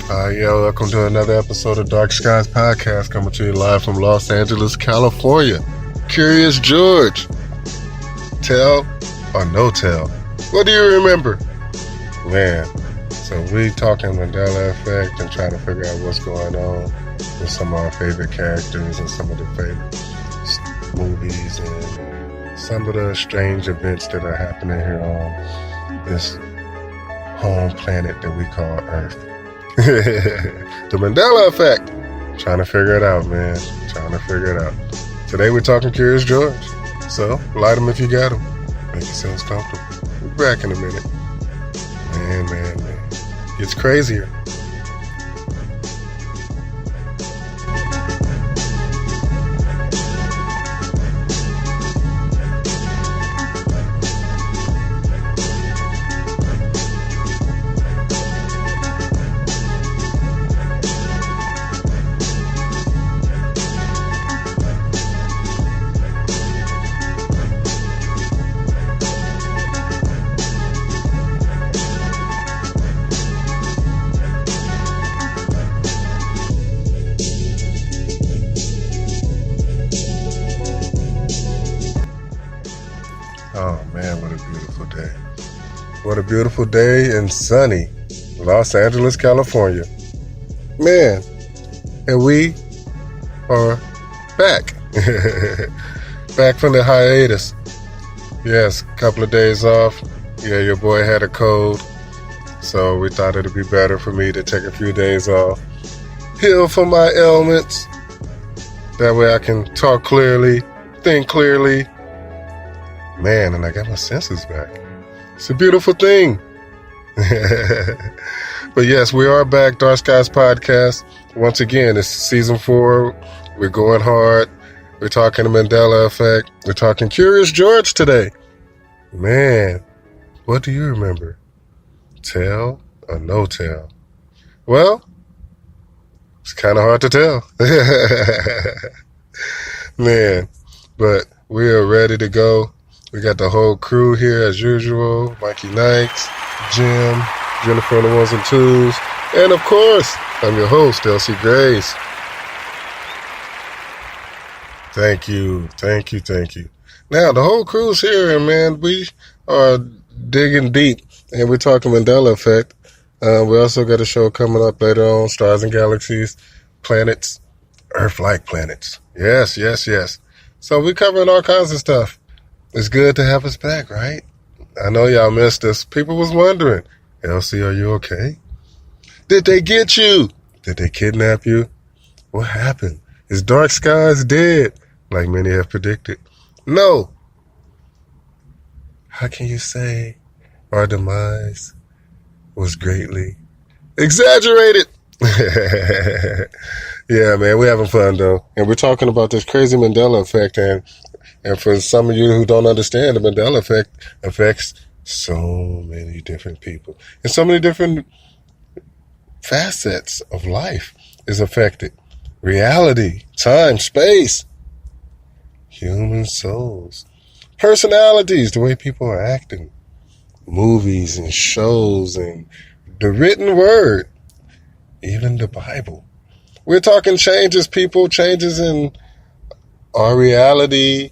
Welcome to another episode of Dark Skies Podcast, coming to you live from Los Angeles, California. Curious George. Tell or no tell? What do you remember? Man, so we talking mandela-effect and trying to figure out what's going on with some of our favorite characters and some of the favorite movies and some of the strange events that are happening here on this home planet that we call Earth. The Mandela effect. Trying to figure it out, man. Trying to figure it out. Today we're talking Curious George. So, light them if you got them. Make yourselves comfortable. We'll be back in a minute. Man. Gets crazier. Oh man, what a beautiful day. What a beautiful day in sunny Los Angeles, California. Man, and we are back. Back from the hiatus. Yes, a couple of days off. Yeah, your boy had a cold, so we thought it'd be better for me to take a few days off, heal from my ailments. That way I can talk clearly, think clearly. Man, and I got my senses back. It's a beautiful thing. But yes, we are back, Dark Skies Podcast. Once again, it's season 4. We're going hard. We're talking the Mandela effect. We're talking Curious George today. Man, what do you remember? Tell or no tell? Well, it's kind of hard to tell. Man, but we are ready to go. We got the whole crew here as usual. Mikey Nikes, Jim, Jennifer on the ones and twos. And of course, I'm your host, Elsie Grace. Thank you. Now, the whole crew's here, and man, we are digging deep. And we're talking Mandela effect. We also got a show coming up later on, Stars and Galaxies, Planets, Earth-like planets. Yes. So we're covering all kinds of stuff. It's good to have us back, right? I know y'all missed us. People was wondering, Elsie, are you okay? Did they get you? Did they kidnap you? What happened? Is Dark Skies dead, like many have predicted? No. How can you say our demise was greatly exaggerated? Yeah, man, we're having fun, though. And we're talking about this crazy Mandela effect, and for some of you who don't understand, the Mandela effect affects so many different people. And so many different facets of life is affected. Reality, time, space, human souls, personalities, the way people are acting, movies and shows and the written word, even the Bible. We're talking changes, people, changes in our reality,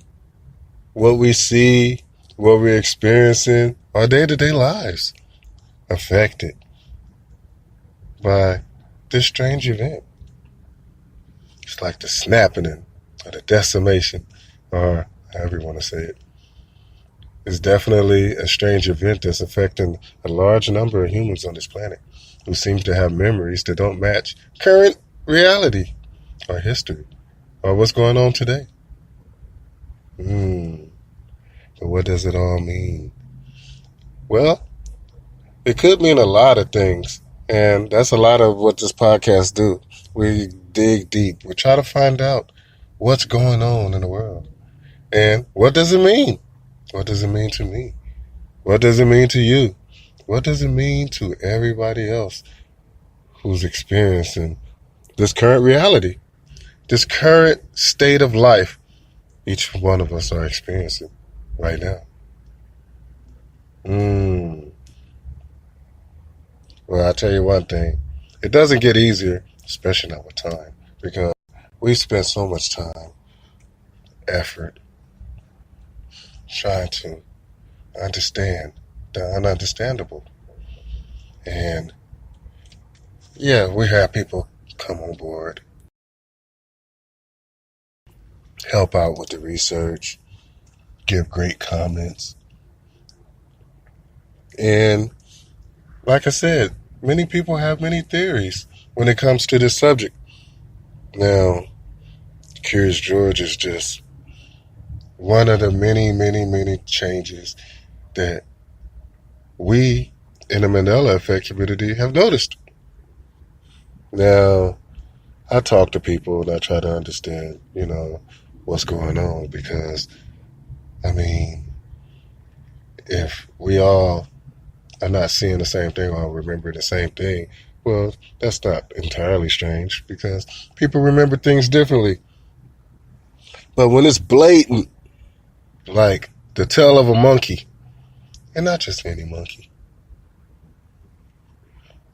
what we see, what we're experiencing, our day-to-day lives affected by this strange event. It's like the snapping or the decimation, or however you want to say it. It's definitely a strange event that's affecting a large number of humans on this planet who seem to have memories that don't match current reality or history or what's going on today. But what does it all mean? Well, it could mean a lot of things, and that's a lot of what this podcast do. We dig deep. We try to find out what's going on in the world. And what does it mean? What does it mean to me? What does it mean to you? What does it mean to everybody else who's experiencing this current reality, this current state of life each one of us are experiencing right now? Well, I'll tell you one thing. It doesn't get easier, especially not with time, because we spend so much time, effort, trying to understand the ununderstandable. And yeah, we have people come on board, help out with the research, give great comments. And like I said, many people have many theories when it comes to this subject. Now, Curious George is just one of the many, many, many changes that we in the Mandela-effect community have noticed. Now, I talk to people and I try to understand, what's going on because, I mean, if we all are not seeing the same thing or remembering the same thing, well, that's not entirely strange because people remember things differently. But when it's blatant, like the tail of a monkey, and not just any monkey,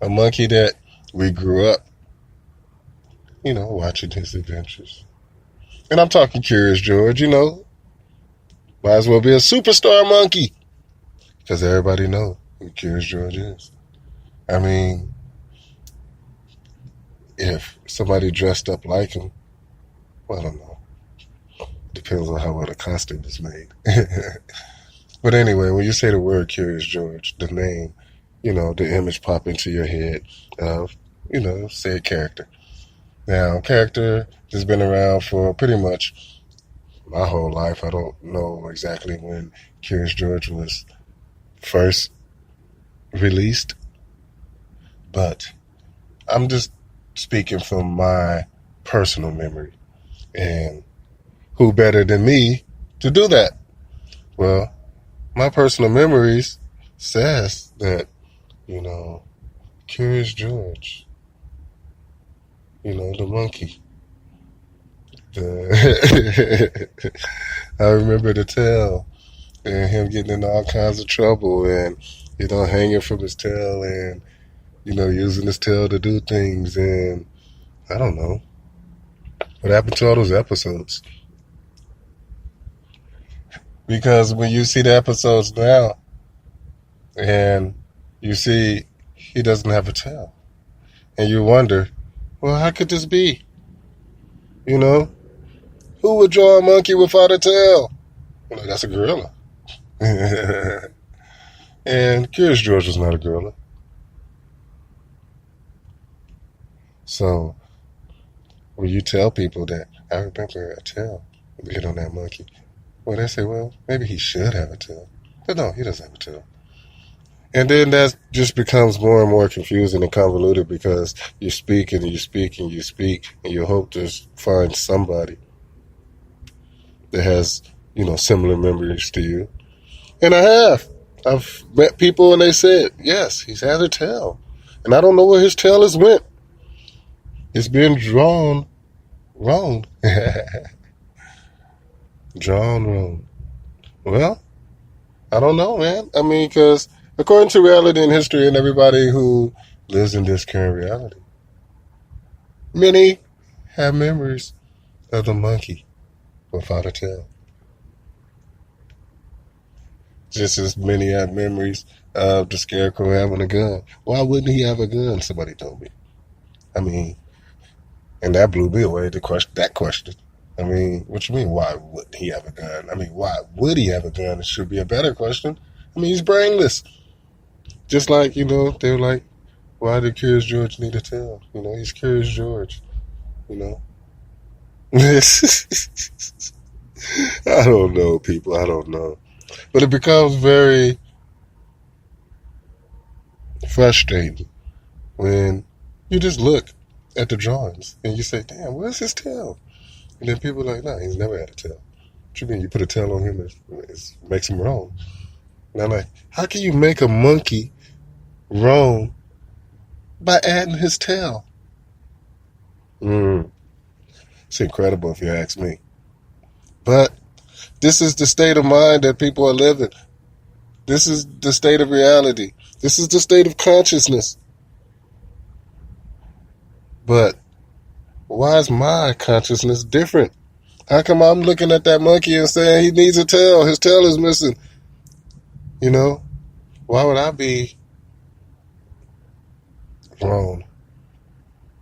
a monkey that we grew up, watching his adventures. And I'm talking Curious George, might as well be a superstar monkey because everybody knows who Curious George is. I mean, if somebody dressed up like him, well, I don't know. Depends on how well the costume is made. But anyway, when you say the word Curious George, the name, the image pop into your head of, said character. Now, character has been around for pretty much my whole life. I don't know exactly when Curious George was first released, but I'm just speaking from my personal memory. And who better than me to do that? Well, my personal memories says that, Curious George, the monkey. I remember the tail and him getting in all kinds of trouble and, hanging from his tail and, using his tail to do things. And I don't know. What happened to all those episodes? Because when you see the episodes now and you see he doesn't have a tail, and you wonder, well, how could this be? Who would draw a monkey without a tail? Well, that's a gorilla. And Curious George was not a gorilla. So when you tell people that, I remember a tail hit on that monkey, well, they say, well, maybe he should have a tail. But no, he doesn't have a tail. And then that just becomes more and more confusing and convoluted because you speak and you speak and you speak and you hope to find somebody that has, similar memories to you. And I have. I've met people and they said, yes, he's had a tail. And I don't know where his tail has went. It's been drawn wrong. Drawn wrong. Well, I don't know, man. I mean, because according to reality and history and everybody who lives in this current reality, many have memories of the monkey without a tail. Just as many have memories of the scarecrow having a gun. Why wouldn't he have a gun? Somebody told me. I mean, and that blew me away, that question. I mean, what you mean, why wouldn't he have a gun? I mean, why would he have a gun? It should be a better question. I mean, he's brainless. Just like, they were like, why did Curious George need a tail? He's Curious George, I don't know, people. I don't know. But it becomes very frustrating when you just look at the drawings and you say, damn, where's his tail? And then people are like, nah, he's never had a tail. What you mean? You put a tail on him, it makes him wrong. And I'm like, how can you make a monkey wrong by adding his tail? It's incredible if you ask me. But this is the state of mind that people are living. This is the state of reality. This is the state of consciousness. But why is my consciousness different? How come I'm looking at that monkey and saying he needs a tail? His tail is missing. You know? Why would I be wrong?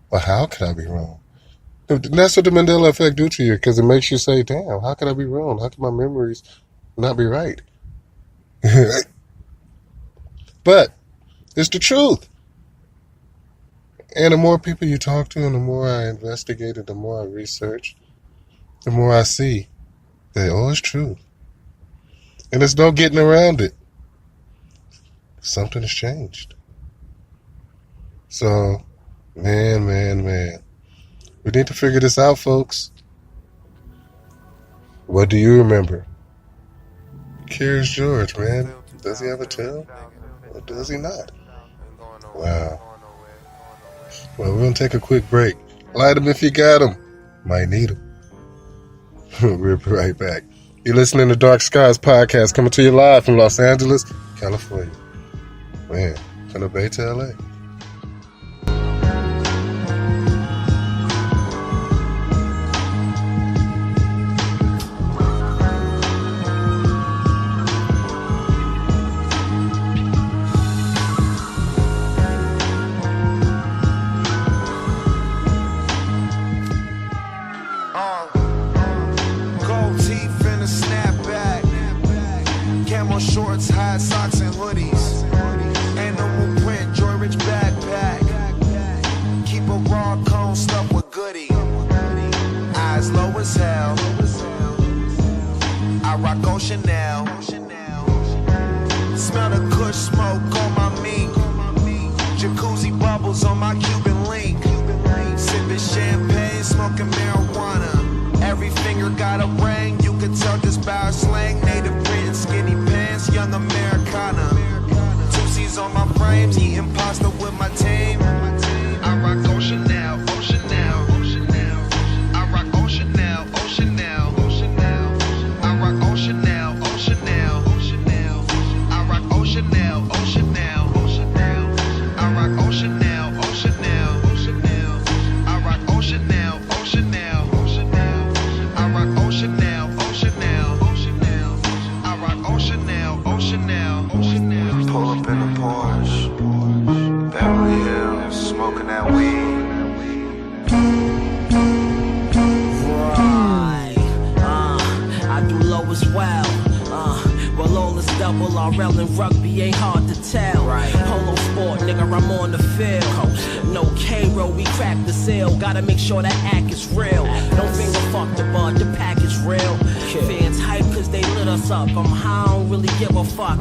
Or how could I be wrong? And that's what the Mandela-effect do to you, because it makes you say, damn, how could I be wrong? How can my memories not be right? But it's the truth. And the more people you talk to and the more I investigated, the more I researched, the more I see that, oh, it's true. And there's no getting around it. Something has changed. So, man. We need to figure this out, folks. What do you remember? Curious George, man. Does he have a tail? Or does he not? Wow. Well, we're going to take a quick break. Light him if you got him. Might need him. We'll be right back. You're listening to Dark Skies Podcast, coming to you live from Los Angeles, California. Man, from the Bay to LA. Shorts, high socks, and hoodies. Animal print, Joy Rich backpack. Keep a raw cone stuffed with goodie. Eyes low as hell. I rock ocean now. Smell the kush smoke on my meat. Jacuzzi bubbles on my Cuban link. Sipping champagne, smoking marijuana. Every finger got a ring. You can tell just by our slang. Native print, skinny pants, young Americana. Two C's on my frames, eating pasta with my team. I rock ocean now, ocean now, ocean now. I rock ocean now, ocean now, ocean now. I rock ocean now, ocean now, ocean now. I rock ocean now, ocean now, ocean now. I rock ocean now, ocean now, ocean now. I rock ocean now, ocean now, ocean now. I rock ocean now, ocean now, ocean now. I rock ocean now, ocean now, ocean now. Pull up in a Porsche, Beverly Hills, smoking that weed. Right, I do low as well. Well, all is double RL and rugby ain't hard to tell. Right. Polo sport, nigga, I'm on the field. No K-roll, we crack the seal. Gotta make sure that act is real. Don't finger fuck the bud, the pack is real. Fans hype cause they lit us up. I'm high, I don't really give a fuck.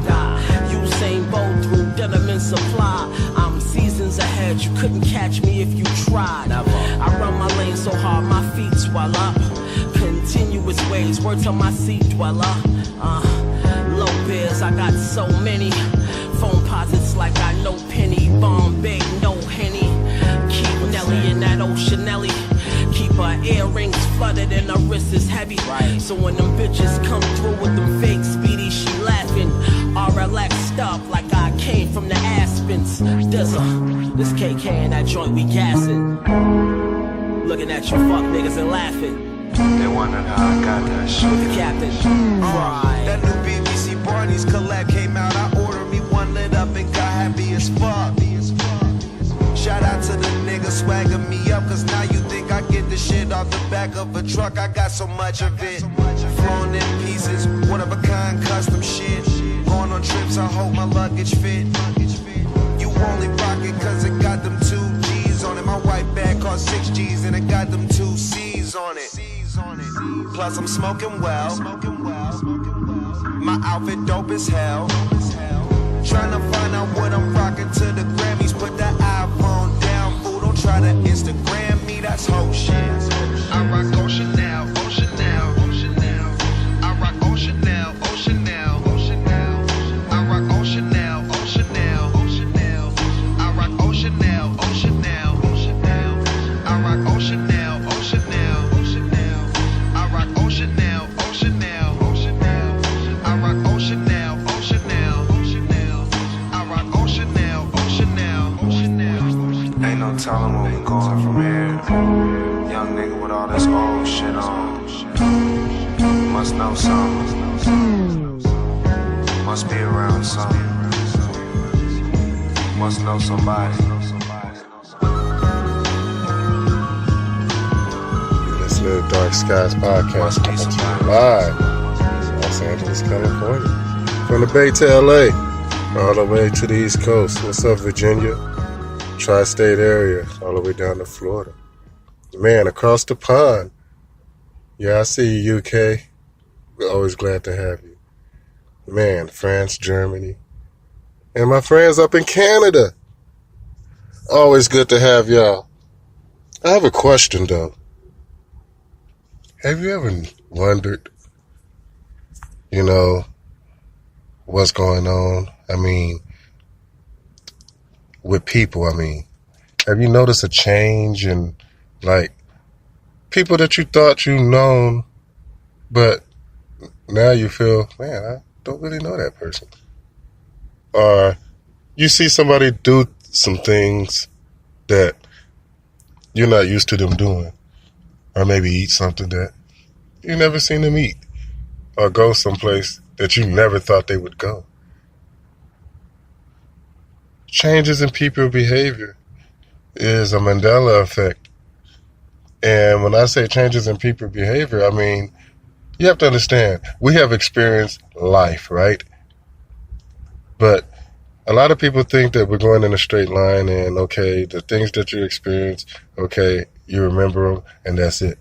Usain Bolt through denim and supply. I'm seasons ahead, you couldn't catch me if you tried. Never. I run my lane so hard, my feet swell up. Continuous ways, words on my seat dweller. Low beers, I got so many. Phone posits like I know Penny. Bombay, no Henny. Keep Nelly in that old Chanelly. Keep her earrings flooded and her wrist is heavy. Right. So when them bitches come through with them fake speedy, she laughing. RLX stuff like I came from the Aspens. Dizzle, this KK and that joint we gassing. Looking at you fuck niggas and laughing. They wondering how I got that shit. With the captain. Right. That new BBC Barney's collab came out. I ordered me one lit up and got happy as fuck. Shout out to the nigga swagging me up, cause now you think I get the shit off the back of a truck. I got so much of it. Flown in pieces, one of a kind custom shit. Going on trips, I hope my luggage fit. You only rock it cause it got them 2 G's on it. My white bag cost 6 G's and it got them 2 C's on it. Plus I'm smoking well. My outfit dope as hell. Trying to find out what I'm rocking to the Grammys. Put that iPhone down, fool. Don't try to Instagram me, that's whole shit. I rock ocean now, ocean now, ocean now. I rock ocean now, ocean now, ocean now. I rock ocean now, ocean now, ocean now. I rock ocean now, ocean now, ocean now. I rock ocean now, ocean now, ocean now. I rock ocean now, ocean now, ocean now. I rock ocean now, ocean now, ocean now. I rock ocean now, ocean now, ocean now. Ain't no tell them where we going from here. Young nigga with all this old shit on. Must know something. Must be around something. Must know somebody. You're listening to Dark Skies Podcast, coming to you live, Los Angeles, California. From the Bay to LA, all the way to the East Coast. What's up, Virginia? Tri-state area, all the way down to Florida. Man, across the pond. Yeah, I see you, UK. We're always glad to have you. Man, France, Germany. And my friends up in Canada. Always good to have y'all. I have a question, though. Have you ever wondered, what's going on? I mean, with people, have you noticed a change in, people that you thought you known, but now you feel, man, I don't really know that person. Or you see somebody do some things that you're not used to them doing. Or maybe eat something that you never seen them eat. Or go someplace that you never thought they would go. Changes in people behavior is a Mandela effect. And when I say changes in people behavior, I mean, you have to understand, we have experienced life, right? But a lot of people think that we're going in a straight line and, okay, the things that you experience, okay, you remember them and that's it.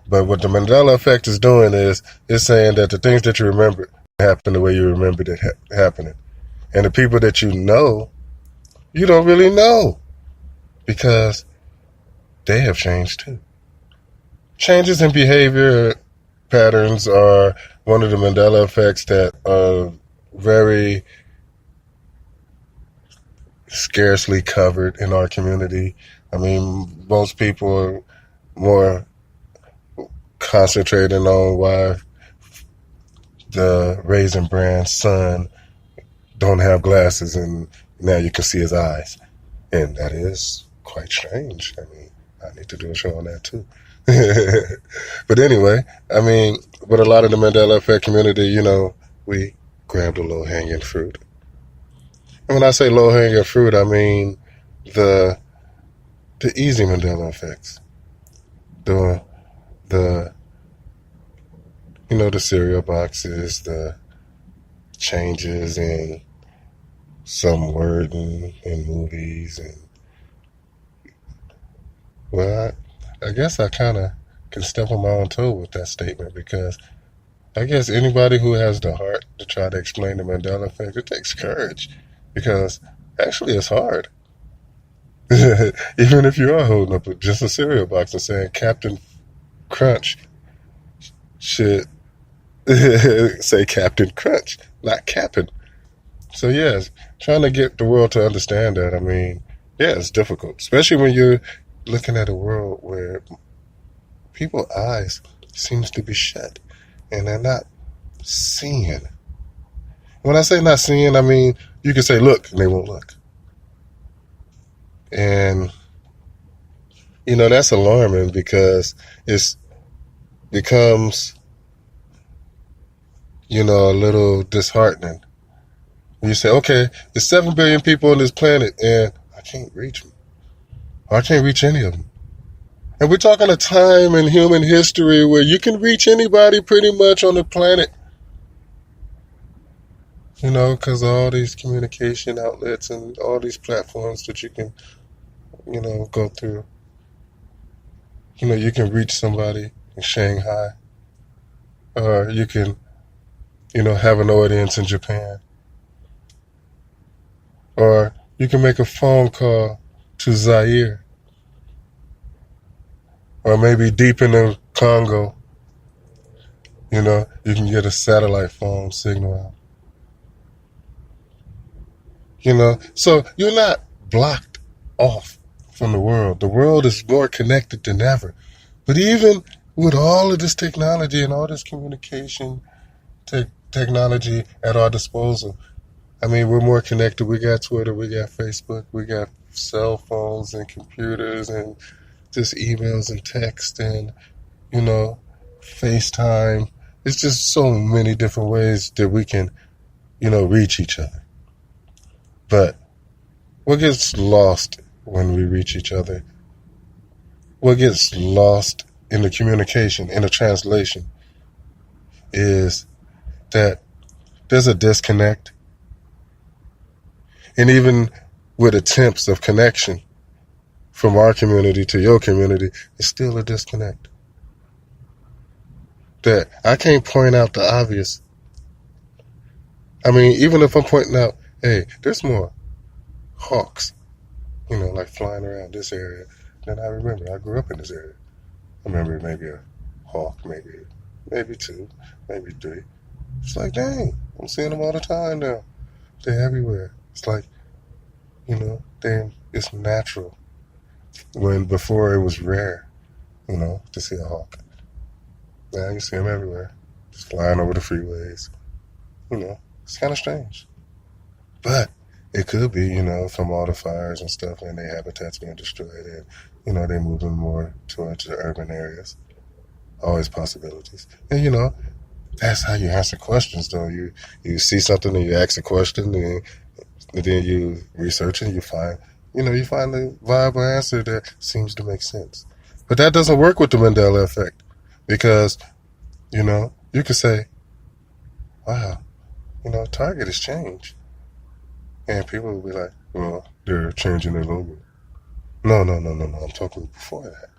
But what the Mandela effect is doing is it's saying that the things that you remember happen the way you remembered it happening. And the people that you know, you don't really know because they have changed too. Changes in behavior patterns are one of the Mandela effects that are very scarcely covered in our community. I mean, most people are more concentrating on why the Raisin Bran son don't have glasses and now you can see his eyes. And that is quite strange. I mean, I need to do a show on that too. But anyway, with a lot of the Mandela effect community, we grabbed a low-hanging fruit. And when I say low-hanging fruit, I mean the easy Mandela effects. The cereal boxes, the changes in some wording in movies. And well, I guess I kind of can step on my own toe with that statement because I guess anybody who has the heart to try to explain the Mandela effect, it takes courage because actually it's hard. Even if you are holding up just a cereal box and saying Captain Crunch should say Captain Crunch, not Cap'n. So yes, trying to get the world to understand that, it's difficult, especially when you're looking at a world where people's eyes seems to be shut and they're not seeing. When I say not seeing, you can say look and they won't look. And that's alarming because it becomes a little disheartening. You say, okay, there's 7 billion people on this planet and I can't reach them. I can't reach any of them. And we're talking a time in human history where you can reach anybody pretty much on the planet. Because of all these communication outlets and all these platforms that you can, go through. You can reach somebody in Shanghai. Or you can, have an audience in Japan. Or you can make a phone call to Zaire. Or maybe deep in the Congo, you can get a satellite phone signal out. So you're not blocked off from the world. The world is more connected than ever. But even with all of this technology and all this communication technology at our disposal, we're more connected. We got Twitter, we got Facebook, we got cell phones and computers and just emails and text and, you know, FaceTime. It's just so many different ways that we can, you know, reach each other. But what gets lost when we reach each other, what gets lost in the communication, in the translation, is that there's a disconnect. And even with attempts of connection from our community to your community, it's still a disconnect. That I can't point out the obvious. I mean, even if I'm pointing out, hey, there's more hawks, you know, like flying around this area, then I remember I grew up in this area. I remember maybe a hawk, maybe two, maybe three. It's like, dang, I'm seeing them all the time now. They're everywhere. It's like, you know, it's natural. When before it was rare, you know, to see a hawk. Now you see them everywhere, just flying over the freeways. You know, it's kind of strange. But it could be, you know, from all the fires and stuff and their habitats being destroyed and, you know, they're moving more towards the urban areas. Always possibilities. And, you know, that's how you answer questions, though. You see something and you ask a question and then you research and you find the viable answer that seems to make sense. But that doesn't work with the Mandela effect because, you know, you could say, wow, you know, Target has changed. And people will be like, well, they're changing their logo. No. I'm talking before that.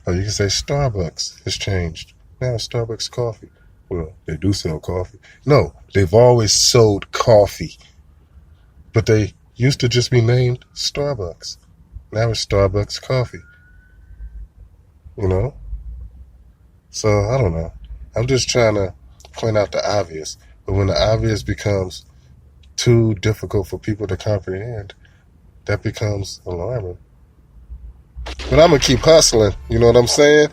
Or you can say Starbucks has changed. Now it's Starbucks coffee. Well, they do sell coffee. No, they've always sold coffee. But they used to just be named Starbucks. Now it's Starbucks coffee. You know? So, I don't know. I'm just trying to point out the obvious. But when the obvious becomes too difficult for people to comprehend, that becomes alarming. But I'm going to keep hustling. You know what I'm saying?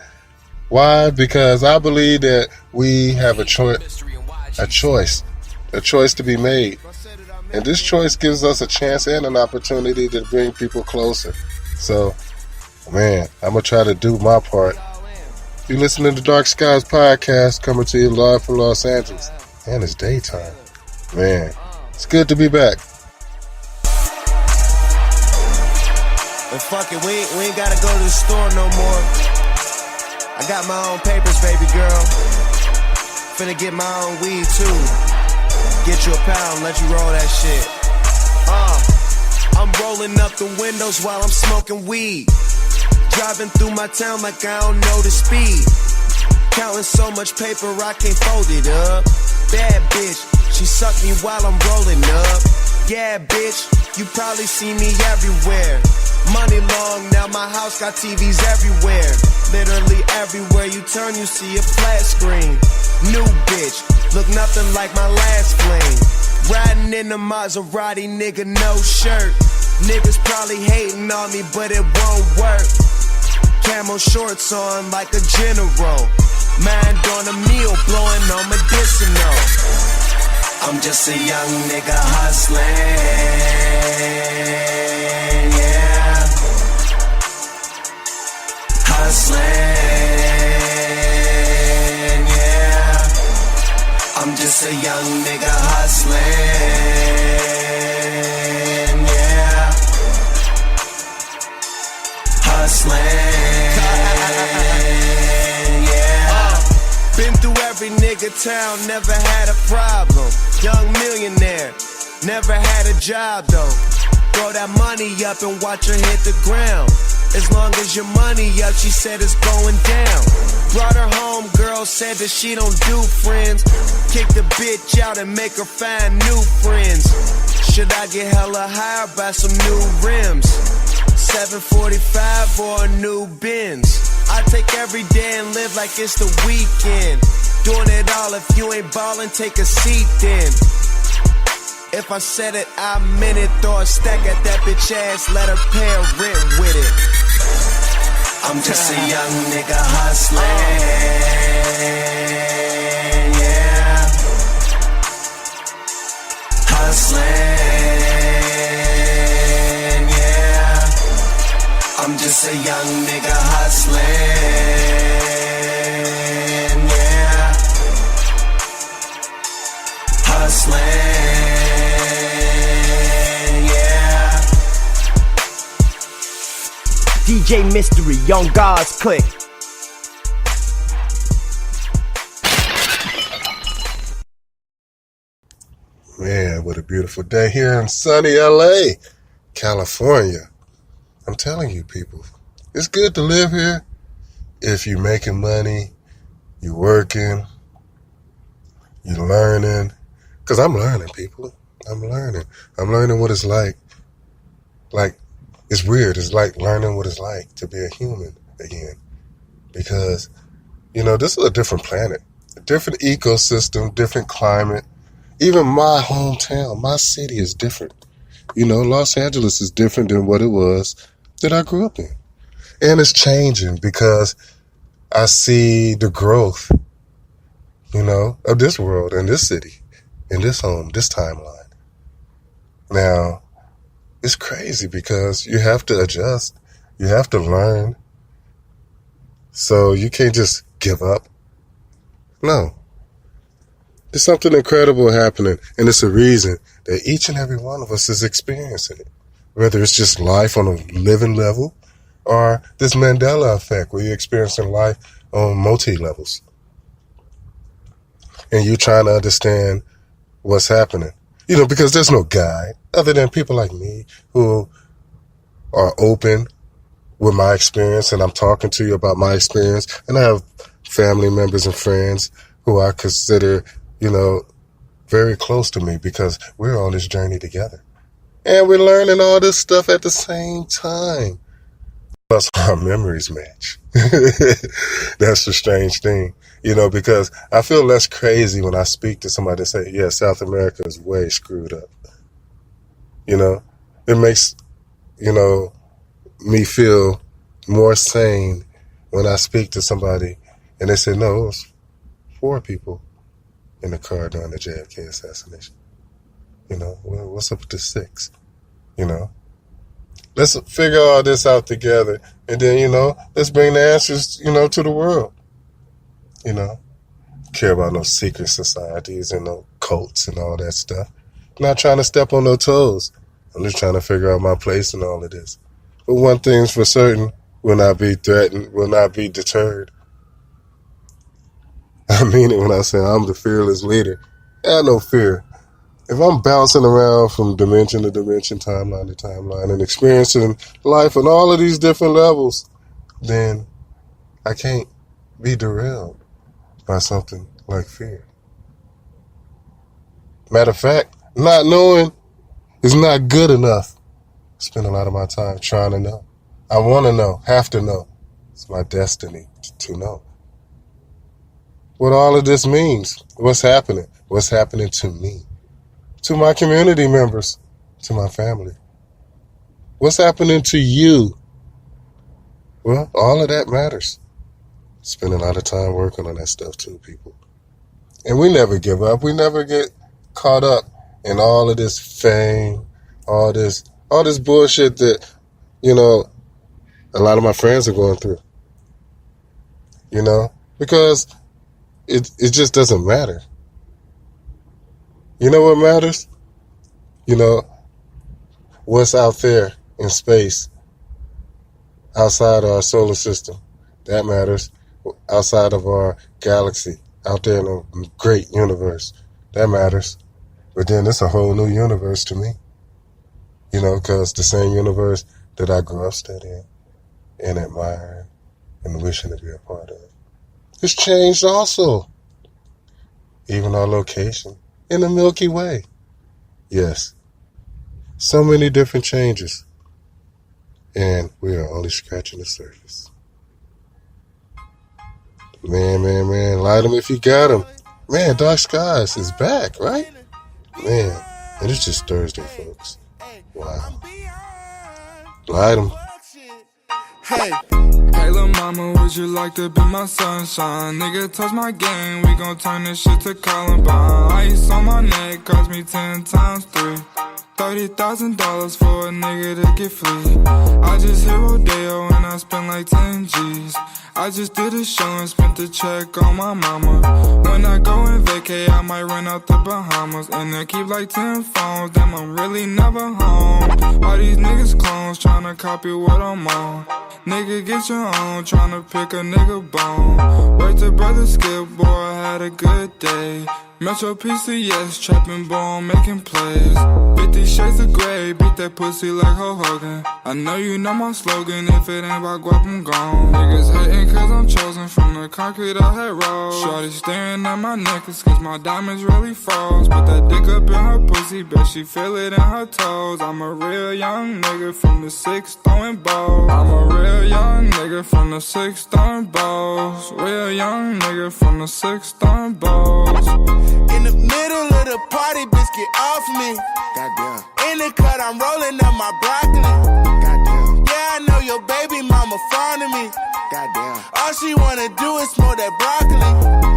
Why? Because I believe that we have a choice to be made. And this choice gives us a chance and an opportunity to bring people closer. So, man, I'm going to try to do my part. You listen to the Dark Skies podcast coming to you live from Los Angeles. And it's daytime. Man, it's good to be back. And fuck it, we ain't gotta go to the store no more. I got my own papers, baby girl. Finna get my own weed too. Get you a pound, let you roll that shit. I'm rolling up the windows while I'm smoking weed. Driving through my town like I don't know the speed. Counting so much paper I can't fold it up. Bad bitch, she sucked me while I'm rolling up. Yeah, bitch, you probably see me everywhere. Money long, now my house got TVs everywhere. Literally everywhere you turn, you see a flat screen. New bitch, look nothing like my last fling. Riding in the Maserati, nigga, no shirt. Niggas probably hating on me, but it won't work. Camo shorts on like a general. Mind on a meal, blowing on medicinal. I'm just a young nigga hustling, yeah. Hustling, yeah. I'm just a young nigga hustling, yeah. Hustling, yeah. Been through every nigga town, never had a problem. Young millionaire, never had a job though. Throw that money up and watch her hit the ground. As long as your money up, she said it's going down. Brought her home, girl said that she don't do friends. Kick the bitch out and make her find new friends. Should I get hella high or buy some new rims? 745 or a new Benz. I take every day and live like it's the weekend. Doing it all, if you ain't ballin', take a seat then. If I said it, I meant it. Throw a stack at that bitch ass, let her pay a rent with it. I'm just a young nigga hustling, yeah. Hustling, just a young nigga hustling, yeah. Hustling, yeah. DJ Mystery, Young God's Click. Man, what a beautiful day here in sunny LA, California. I'm telling you, people, it's good to live here if you're making money, you're working, you're learning. Because I'm learning, people. I'm learning. I'm learning what it's like. Like, it's weird. It's like learning what it's like to be a human again. Because, you know, this is a different planet, a different ecosystem, different climate. Even my hometown, my city is different. You know, Los Angeles is different than what it was that I grew up in. And it's changing because I see the growth, you know, of this world and this city, in this home, this timeline. Now, it's crazy because you have to adjust. You have to learn. So you can't just give up. No. There's something incredible happening, and it's a reason that each and every one of us is experiencing it. Whether it's just life on a living level or this Mandela-effect where you're experiencing life on multi-levels. And you're trying to understand what's happening. You know, because there's no guide other than people like me who are open with my experience, and I'm talking to you about my experience. And I have family members and friends who I consider, you know, very close to me because we're on this journey together. And we're learning all this stuff at the same time. Plus, our memories match. That's the strange thing, you know, because I feel less crazy when I speak to somebody and say, yeah, South America is way screwed up. You know, it makes, you know, me feel more sane when I speak to somebody and they say, no, it was 4 people in the car during the JFK assassination. You know, well, what's up with the 6? You know, let's figure all this out together. And then, you know, let's bring the answers, you know, to the world. You know, care about no secret societies and no cults and all that stuff. I'm not trying to step on no toes. I'm just trying to figure out my place in all of this. But one thing's for certain, will not be threatened, will not be deterred. I mean it when I say I'm the fearless leader. I have no fear. If I'm bouncing around from dimension to dimension, timeline to timeline, and experiencing life on all of these different levels, then I can't be derailed by something like fear. Matter of fact, not knowing is not good enough. I spend a lot of my time trying to know. I want to know, have to know. It's my destiny to know. What all of this means, what's happening to me, to my community members, to my family. What's happening to you? Well, all of that matters. Spend a lot of time working on that stuff too, people. And we never give up. We never get caught up in all of this fame, all this bullshit that, you know, a lot of my friends are going through. You know, because it just doesn't matter. You know what matters? You know, what's out there in space, outside our solar system. That matters. Outside of our galaxy, out there in a great universe. That matters. But then it's a whole new universe to me. You know, because the same universe that I grew up studying and admiring and wishing to be a part of. It's changed also. Even our location in the Milky Way. Yes. So many different changes. And we are only scratching the surface. Man, light them if you got them. Man, Dark Skies is back, right? Man, and it's just Thursday, folks. Wow. Light them. Hey. Hey lil' mama, would you like to be my sunshine? Nigga, touch my game, we gon' turn this shit to Columbine. Ice on my neck cost me 10 times 3. $30,000 for a nigga to get free. I just hit Rodeo and I spent like 10 G's. I just did a show and spent the check on my mama. When I go and vacay, I might run out the Bahamas. And I keep like 10 phones, damn I'm really never home. All these niggas clones tryna copy what I'm on. Nigga get your own, tryna pick a nigga bone. Wait till brother Skip, boy I had a good day. Metro PCS, trapping ball, making plays. 50 shades of gray, beat that pussy like Ho Hogan. I know you know my slogan, if it ain't about guap, I'm gone. Niggas hating cause I'm chosen from the concrete I had rolled. Shorty staring at my necklace cause my diamonds really froze. Put that dick up in her pussy, bet she feel it in her toes. I'm a real young nigga from the 6 throwing balls. I'm a real young nigga from the 6 throwing balls. Real young nigga from the 6 throwing balls. In the middle of the party, bitch, get off me. Goddamn. In the cut, I'm rolling up my broccoli. Goddamn. Yeah, I know your baby mama fond of me. Goddamn. All she wanna do is smoke that broccoli.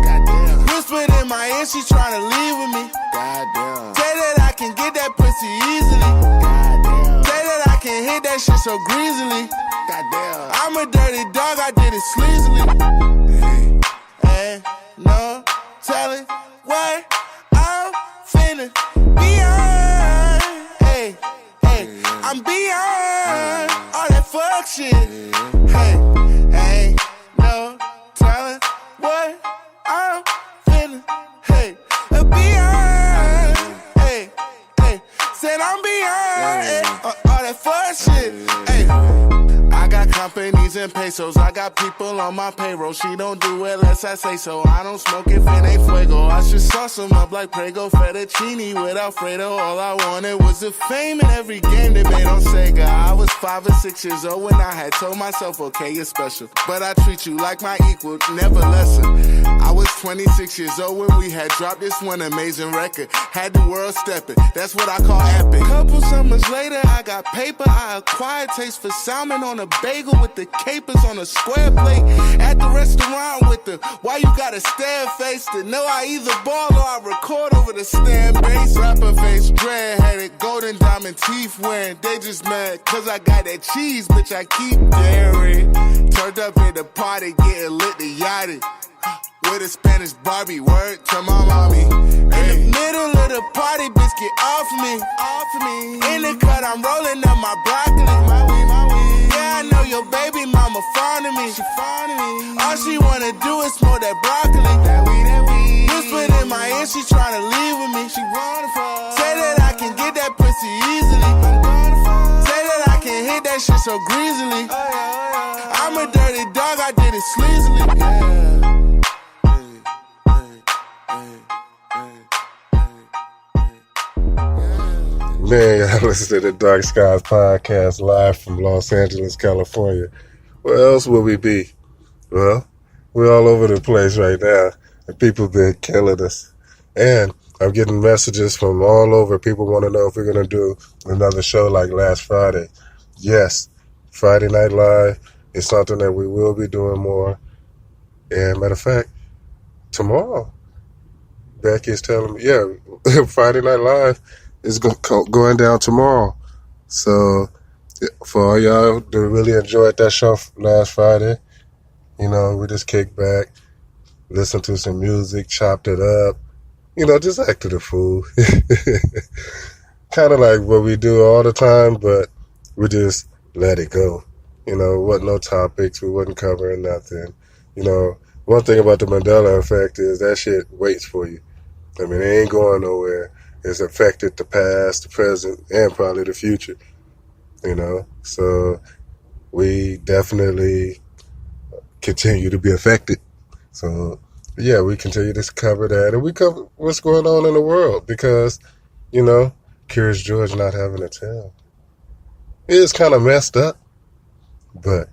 Goddamn. Whispered in my ear, she tryna leave with me. Goddamn. Say that I can get that pussy easily. Goddamn. Say that I can hit that shit so greasily. Goddamn. I'm a dirty dog, I did it sleazily. Hey, no telling what I'm finna beyond. Hey, hey, I'm beyond all that fuck shit. Hey, hey, no telling what I'm finna. Hey, beyond. Hey, hey, said I'm beyond all that fuck shit. Hey. I got companies and pesos, I got people on my payroll. She don't do it unless I say so. I don't smoke if it ain't fuego. I should sauce them up like Prego fettuccine with Alfredo. All I wanted was the fame in every game they made on Sega. I was 5 or 6 years old when I had told myself, okay, you're special, but I treat you like my equal, never lesser. I was 26 years old when we had dropped this one amazing record. Had the world stepping, that's what I call epic. Couple summers later, I got paper. I acquired taste for salmon on a bagel with the capers on a square plate. At the restaurant with the why you gotta stare face to know I either ball or I record over the stand bass. Rapper face, dread headed, golden diamond teeth wearing. They just mad cause I got that cheese, bitch, I keep daring. Turned up at the party, getting lit to yachty. With a Spanish Barbie, word to my mommy. In the middle of the party, bitch, get off me. In the cut, I'm rolling up my broccoli. Yeah, I know your baby mama fond of me. All she wanna do is smoke that broccoli. Whispered in my ear, she tryna leave with me. Say that I can get that pussy easily. Say that I can hit that shit so greasily. I'm a dirty dog, I did it sleazily. Man, y'all listen to the Dark Skies podcast live from Los Angeles, California. Where else would we be? Well, we're all over the place right now, and people been killing us. And I'm getting messages from all over. People want to know if we're going to do another show like last Friday. Yes, Friday Night Live is something that we will be doing more. And matter of fact, tomorrow, Becky's telling me, yeah, Friday Night Live is going down tomorrow. So for all y'all that really enjoyed that show last Friday, you know, we just kicked back, listened to some music, chopped it up, you know, just acted a fool. Kind of like what we do all the time, but we just let it go. You know, wasn't no topics, we wasn't covering nothing. You know, one thing about the mandela-effect is that shit waits for you. I mean, it ain't going nowhere. It's affected the past, the present, and probably the future, you know? So we definitely continue to be affected. So, yeah, we continue to cover that. And we cover what's going on in the world because, you know, Curious George not having a tail. It is kind of messed up. But,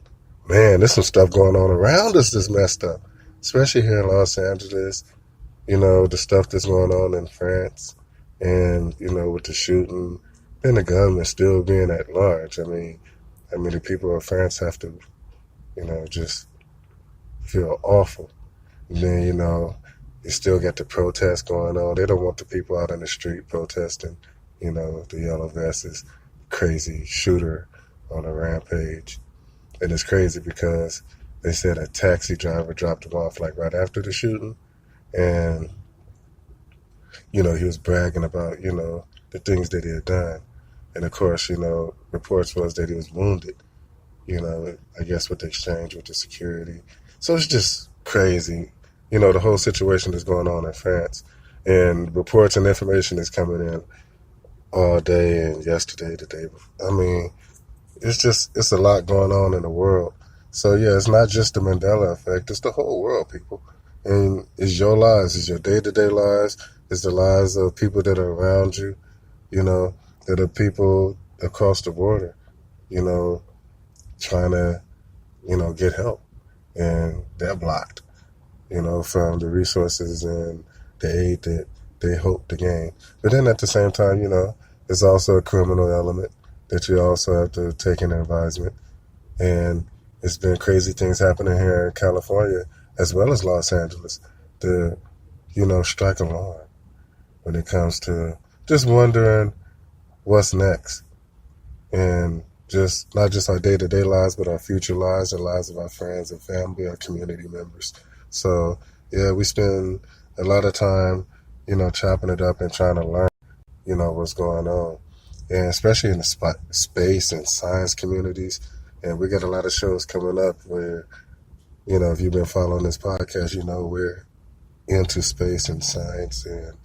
man, there's some stuff going on around us that's messed up, especially here in Los Angeles. You know, the stuff that's going on in France. And, you know, with the shooting and the government still being at large. I mean, how many people in France have to, just feel awful. And then, you still got the protests going on. They don't want the people out in the street protesting. The yellow vest is crazy shooter on a rampage. And it's crazy because they said a taxi driver dropped him off like right after the shooting. And, he was bragging about, the things that he had done. And of course, reports was that he was wounded, I guess with the exchange with the security. So it's just crazy, the whole situation that's going on in France. And reports and information is coming in all day and yesterday, the day before. I mean, it's a lot going on in the world. So yeah, it's not just the Mandela effect, it's the whole world, people. And it's your lives, it's your day-to-day lives, it's the lives of people that are around you, that are people across the border, trying to, get help. And they're blocked, from the resources and the aid that they hope to gain. But then at the same time, there's also a criminal element that you also have to take into advisement. And it's been crazy things happening here in California as well as Los Angeles to, strike alarm when it comes to just wondering what's next. And just not just our day-to-day lives, but our future lives, the lives of our friends and family, our community members. So, yeah, we spend a lot of time, chopping it up and trying to learn, what's going on. And especially in the space and science communities. And we got a lot of shows coming up where, if you've been following this podcast, we're into space and science and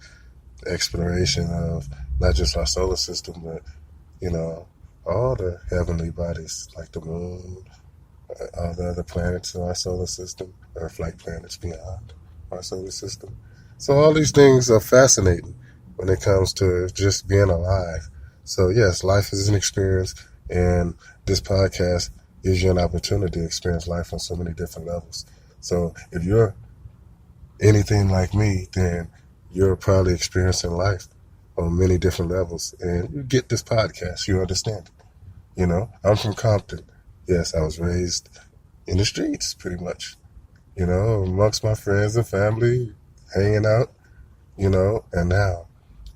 exploration of not just our solar system, but, all the heavenly bodies like the moon, all the other planets in our solar system, Earth-like planets beyond our solar system. So all these things are fascinating when it comes to just being alive. So yes, life is an experience, and this podcast gives you an opportunity to experience life on so many different levels. So if you're anything like me, then you're probably experiencing life on many different levels. And you get this podcast, you understand it. I'm from Compton. Yes, I was raised in the streets pretty much, amongst my friends and family, hanging out, and now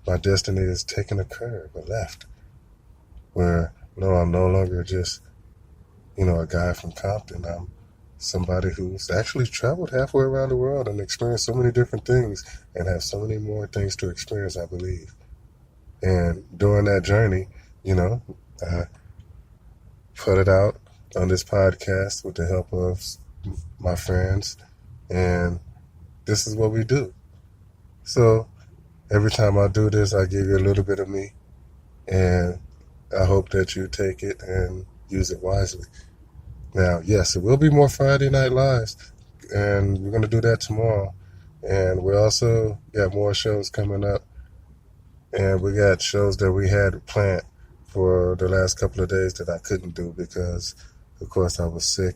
my destiny is taking a curve, a left, where, I'm no longer just, a guy from Compton. I'm somebody who's actually traveled halfway around the world and experienced so many different things and have so many more things to experience, I believe. And during that journey, I put it out on this podcast with the help of my friends, and this is what we do. So every time I do this, I give you a little bit of me, and I hope that you take it and use it wisely. Now, yes, it will be more Friday Night Lives, and we're going to do that tomorrow. And we also got more shows coming up, and we got shows that we had planned for the last couple of days that I couldn't do because, of course, I was sick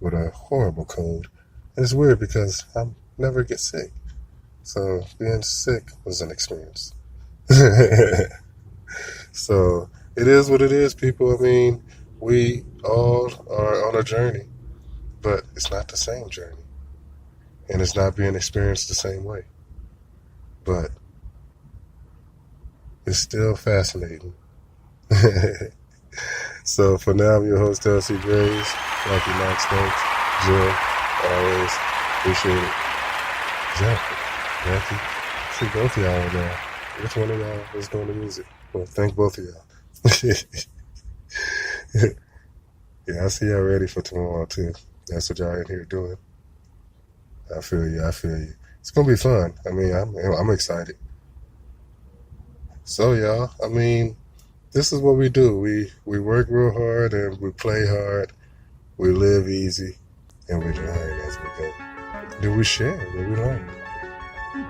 with a horrible cold. And it's weird because I never get sick. So being sick was an experience. So it is what it is, people. I mean, we all are on a journey, but it's not the same journey. And it's not being experienced the same way. But it's still fascinating. So for now, I'm your host, L.C. Graves. Lucky Max, thanks. Jill, always appreciate it. Jackie, see both of y'all now. Which one of y'all is doing the music? Well, thank both of y'all. Yeah, I see y'all ready for tomorrow too. That's what y'all in here doing. I feel you. It's gonna be fun. I mean, I'm excited. So y'all, I mean, this is what we do. We work real hard and we play hard. We live easy and we learn as we go. Then we share what we learn.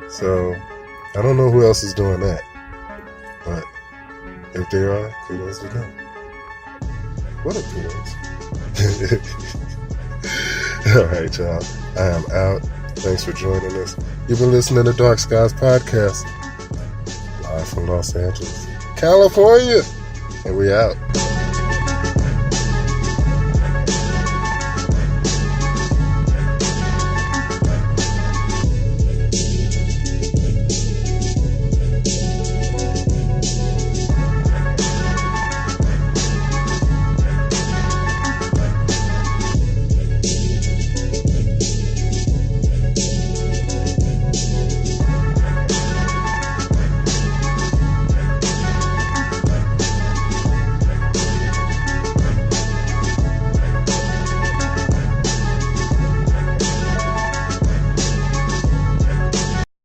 So I don't know who else is doing that, but if they are, kudos to them. What a kudos. All right, y'all. I am out. Thanks for joining us. You've been listening to Dark Skies Podcast, live from Los Angeles, California, and we out.